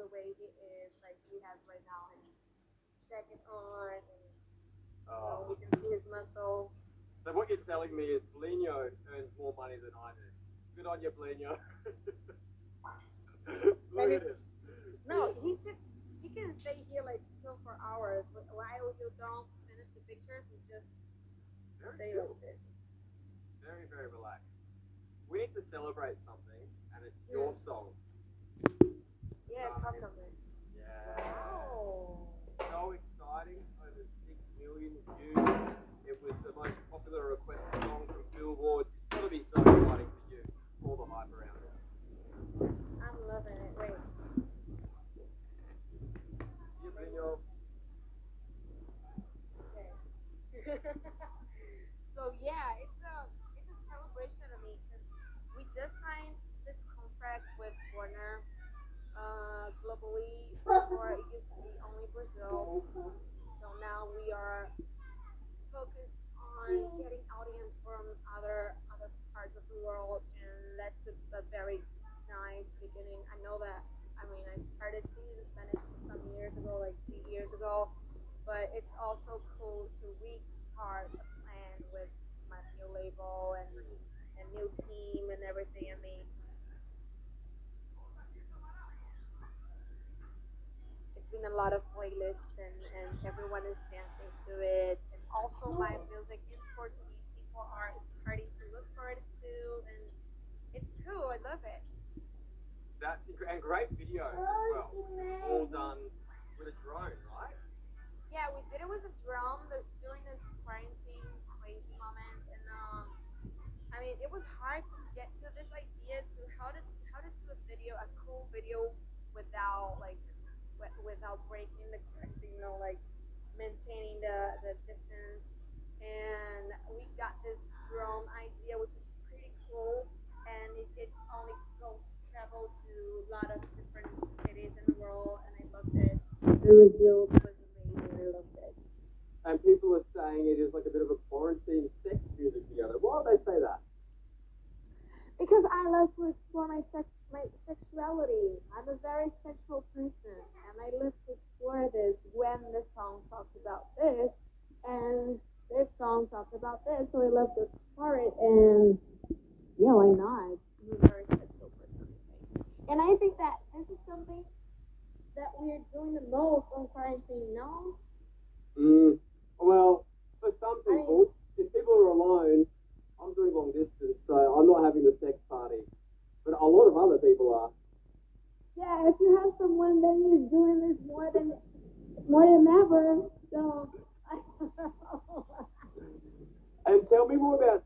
the way he is, like he has right now his jacket on, and we can see his muscles. So what you're telling me is Blino earns more money than I do. Good on you, Blino. Look And at it's him. no, he can stay here like still for hours. While you don't finish the pictures, he just Very stay like chill. this. Very, very relaxed. We need to celebrate something, and it's your Hmm. song. Yeah, Um, talk of it. yeah. Wow. So exciting. Over 6 million views. It was the most popular requested song from Billboard. It's got to be so exciting for you. All the hype around it. I'm loving it. Wait. You, Blino. Okay. So yeah, it's a celebration to me because we just signed this contract with Warner globally. Before it used to be only Brazil, so now we are focused on getting audience from other parts of the world, and that's a very nice beginning. I know that. I mean, I started singing Spanish some years ago, like 3 years ago, but it's also cool to restart a plan with my new label and new team and everything. I mean, it's been a lot of playlists, and everyone is dancing to it. And also, my music in Portuguese, people are starting to look for it too, and it's cool. I love it. That's and great videos as well. All done with a drone, right? Yeah, we did it with a drum during this quarantine crazy moment, and I mean, it was hard to get to this idea to how to do a video, a cool video without like without breaking the quarantine, like maintaining the distance. And we got this drone idea, which is pretty cool, and it only goes travel to a lot of different cities in the world, and I loved it. The result was amazing. I loved it. And people are saying it is like a bit of a quarantine sex music video. Why would they say that? Because I love to explore my sexuality. I'm a very sexual person, and I love to explore this when the song talks about this, and this song talks about this, so I love to explore it, and yeah, why not? I'm a very sexual person, I think. And I think that this is something that we're doing the most on quarantine, no? Mm, well, for some I mean, people, if people are alone, I'm doing long distance, so I'm not having the sex party. But a lot of other people are. yeah, if you have someone, then you're doing this more than ever. So I don't know. And tell me about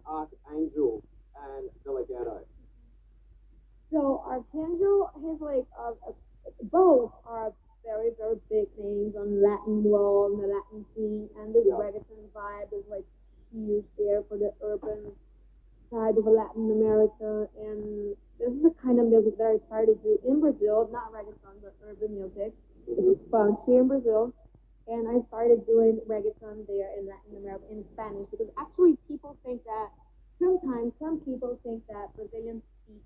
Archangel and Delegado. So Archangel, he's like both are very very big names on Latin world, and the Latin scene, and this Yeah. reggaeton vibe is like huge there for the urban side of Latin America, and this is the kind of music that I started to do in Brazil, not reggaeton, but urban music, which Mm-hmm. is funk here in Brazil. And I started doing reggaeton there in Latin America in Spanish because actually people think that sometimes some people think that Brazilians speak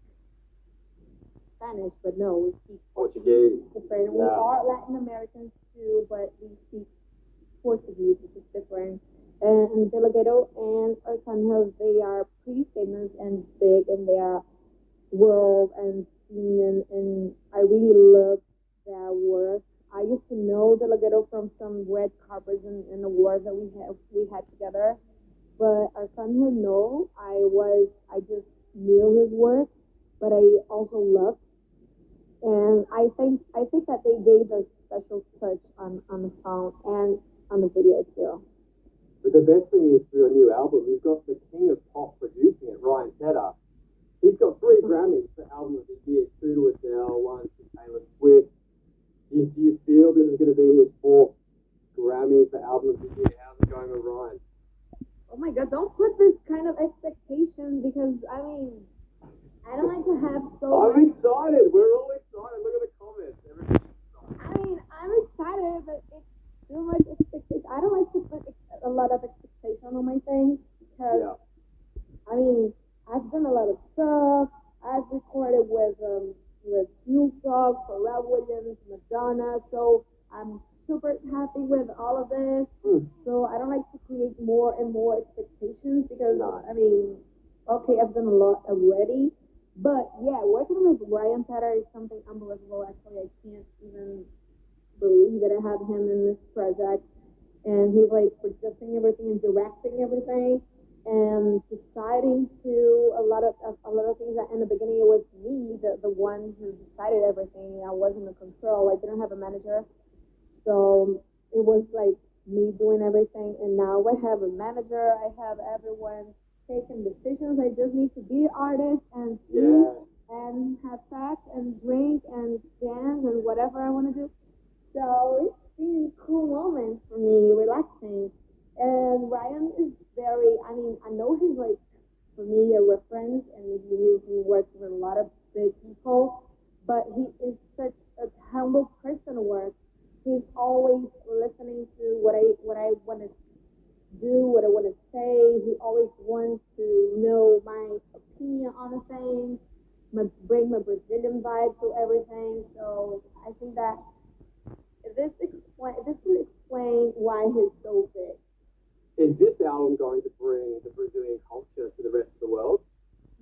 Spanish, but no, we speak Portuguese. Portuguese. It's different. We Yeah. are Latin Americans too, but we speak Portuguese, which is different. And Delegato and Arcangel, they are pretty famous and big in their world and scene, and I really love their work. I used to know Delegato from some red carpets and awards that we had together, but Arcangel, no, I just knew his work, but I also loved, and I think that they gave a special touch on the song and on the video too. But the best thing is for your new album, you've got the king of pop producing it, Ryan Tedder. He's got 3 Grammys for Album of the Year, 2 to Adele, 1 to Taylor Swift. Do you feel this is going to be his 4th Grammy for Album of the Year? How's it going with Ryan? Oh my God, don't put this kind of expectation because I mean, I don't like to have so I'm much. excited. We're all excited. Look at the comments. Everybody's excited. I mean, I'm excited, but it's too much expectation. I don't like to put a lot of expectation on my things because Yeah. I mean, I've done a lot of stuff. I've recorded with Pharrell Williams, Madonna. So I'm super happy with all of this. So I don't like to create more and more expectations because I mean, okay, I've done a lot already. But yeah, working with Ryan Tedder is something unbelievable. Actually, I can't even believe that I have him in this project. And he's like producing everything and directing everything and deciding to a lot of things that in the beginning it was me, the one who decided everything. I wasn't in control. I didn't have a manager. So it was like me doing everything, and now I have a manager. I have everyone taking decisions. I just need to be an artist and eat and have sex and drink and dance and whatever I want to do. So it's been cool moments for me, relaxing. And Ryan is very. I mean, I know he's like for me a reference, and he works with a lot of big people, but he is such a humble person to work. He's always listening to what I want to do, what I want to say. He always wants to know my opinion on the things, bring my Brazilian vibe to everything. So I think that this can explain why he's so big. Is this album going to bring the Brazilian culture to the rest of the world?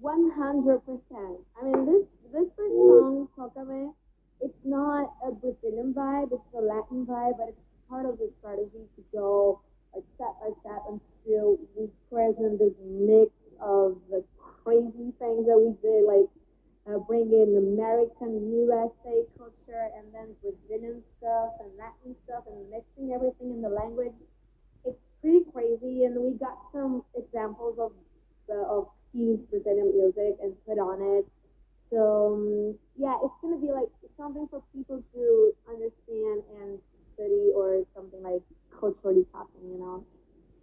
100%. I mean, this first song, Tocame, it's not a Brazilian vibe, it's a Latin vibe, but it's part of the strategy to go like step by step until we present this mix of the crazy things that we did, like bring in American USA culture and then Brazilian stuff and Latin stuff and mixing everything in the language. It's pretty crazy, and we got some examples of key Brazilian music and put on it. So yeah, it's gonna be like something for people to understand and study, or something like culturally talking, you know.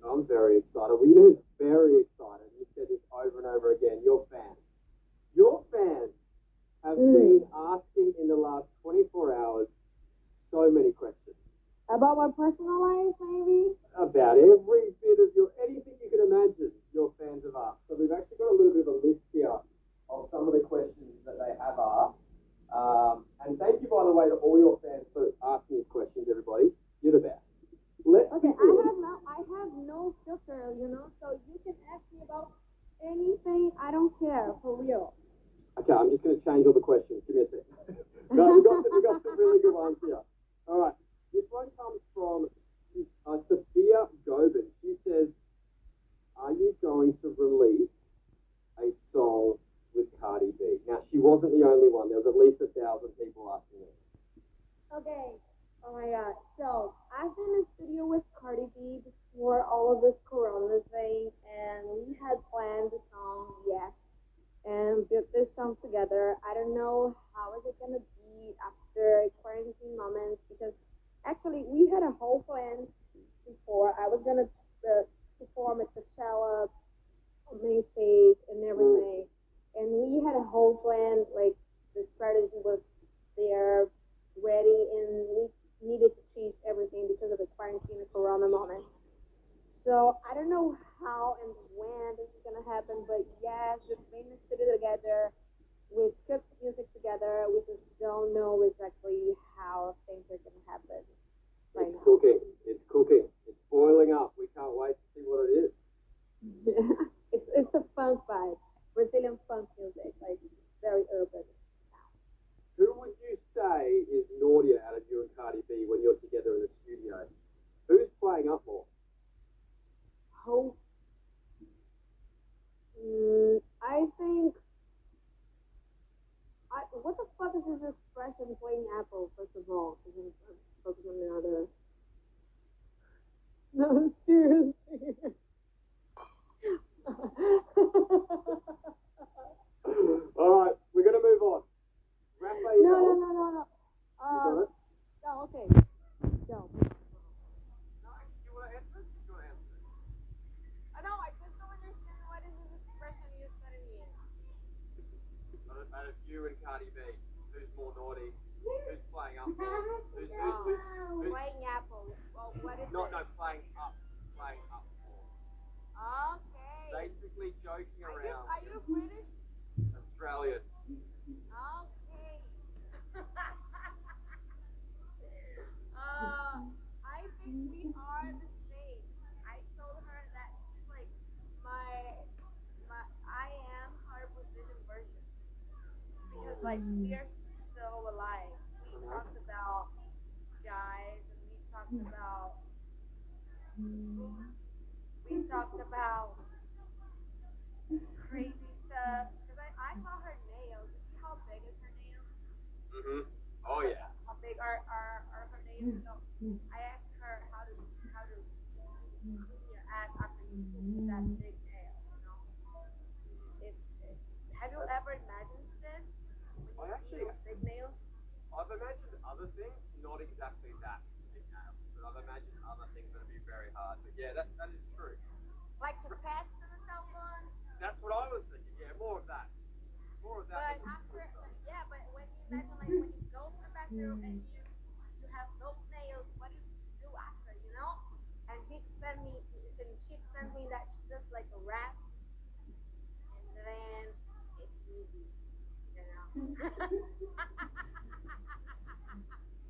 I'm very excited. Well, you know who's very excited? You said this over and over again. Your fans. Your fans have been asking in the last 24 hours so many questions. About my personal life, maybe? About every bit of anything you can imagine, your fans have asked. So we've actually got a little bit of a list here of some of the questions that they have asked. And thank you, by the way, to all your fans for asking these questions, everybody. You're the best. Okay, I have no filter, you know, so you can ask me about anything. I don't care, for real. Okay, I'm just going to change all the questions. Give me a second. No, we got some really good ones here. All right. This one comes from Sophia Gobin. She says, are you going to release a song with Cardi B? Now, she wasn't the only one. There was at least 1,000 people asking this. Okay. Oh my god. So, I've been in the studio with Cardi B before all of this corona thing, and we had planned the song, yes, and built this song together. I don't know how is it gonna be after quarantine moments, because actually we had a whole plan before. I was gonna perform at Coachella, main stage, and everything, and we had a whole plan. Like the strategy was there, ready, and we needed to change everything because of the quarantine and corona moment. So I don't know how and when this is gonna happen, but yes, we've been in the studio together, we've cooked music together. We just don't know exactly how things are gonna happen right now. Cooking. It's cooking. It's boiling up. We can't wait to see what it is. It's a funk vibe, Brazilian funk music, like very urban. Who would you say is naughtier out of you and Cardi B when you're together in the studio? Who's playing up more? Hope. I think. What the fuck is this expression, playing apple? First of all, because I'm focused on the other. No, seriously. All right, we're gonna move on. Raphael. No. You got it? No, okay. Go. No, you want to answer it? You want to answer it? I know, I just don't understand what is this expression you said in the end. Out of you and Cardi B, who's more naughty? Who's playing up more? Who's Playing apple. Well, what is no, it? no, playing up more. Okay. Basically joking around. Are you British? Australian. Okay. Mm-hmm. Oh yeah. I actually, I've imagined other things, not exactly that big nails, but I've imagined other things that would be very hard. But yeah, that is true. That's what I was thinking. Yeah, more of that. More of that than the cool stuff.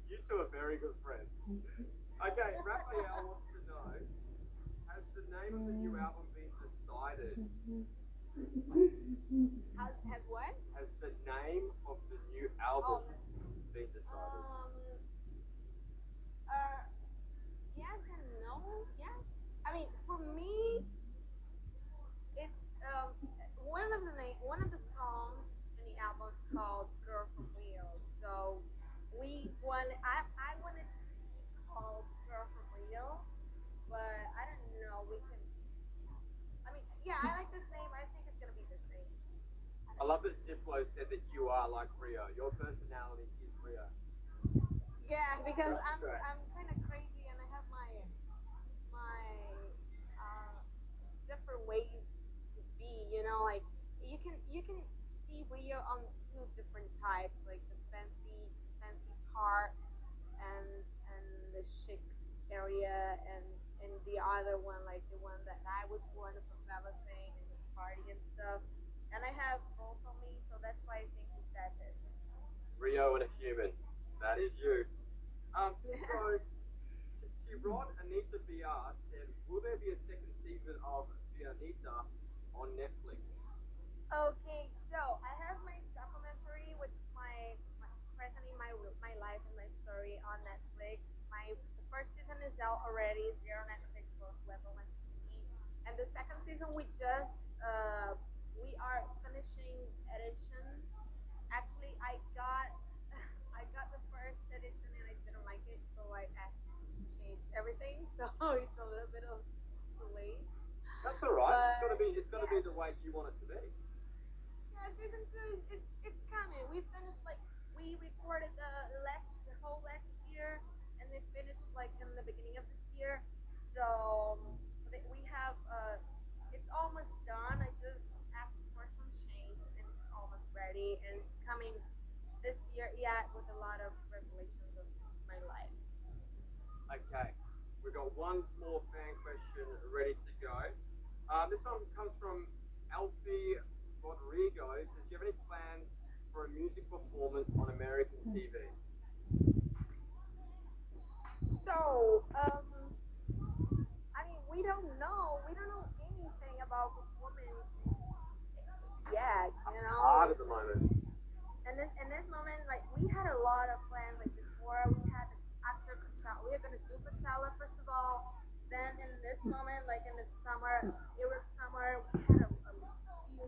You two are very good friends. Okay, Raphael wants to know, has the name of the new album been decided? Has the name of the new album been decided? I love that Diplo said that you are like Rio. Your personality is Rio. That's great. Rio and a human. That is you. So Rod Anita BR said, will there be a second season of Fianita on Netflix? That's all right. It's got to be the way you want it to be. Okay, we've got one more fan question ready to go. This one comes from Alfie Rodrigo. He says, do you have any plans for a music performance on American TV? It's hard at the moment.